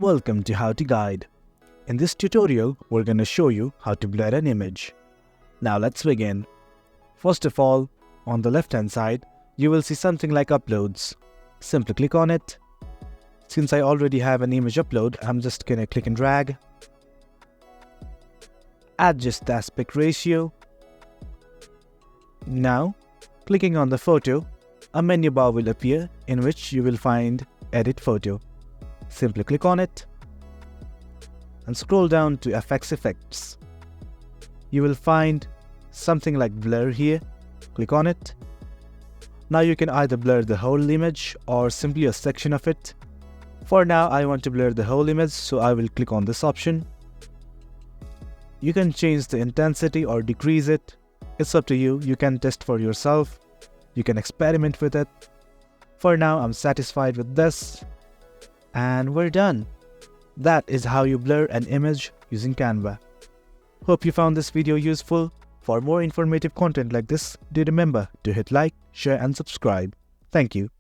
Welcome to How to Guide. In this tutorial, we're going to show you how to blur an image. Now let's begin. First of all, on the left hand side, you will see something like Uploads. Simply click on it. Since I already have an image upload, I'm just going to click and drag. Adjust the aspect ratio. Now, clicking on the photo, a menu bar will appear in which you will find Edit Photo. Simply click on it and scroll down to FX Effects. You will find something like Blur here. Click on it. Now you can either blur the whole image or simply a section of it. For now, I want to blur the whole image, so I will click on this option. You can change the intensity or decrease it. It's up to you. You can test for yourself. You can experiment with it. For now, I'm satisfied with this. And we're done. That is how you blur an image using Canva. Hope you found this video useful. For more informative content like this, do remember to hit like, share and subscribe. Thank you.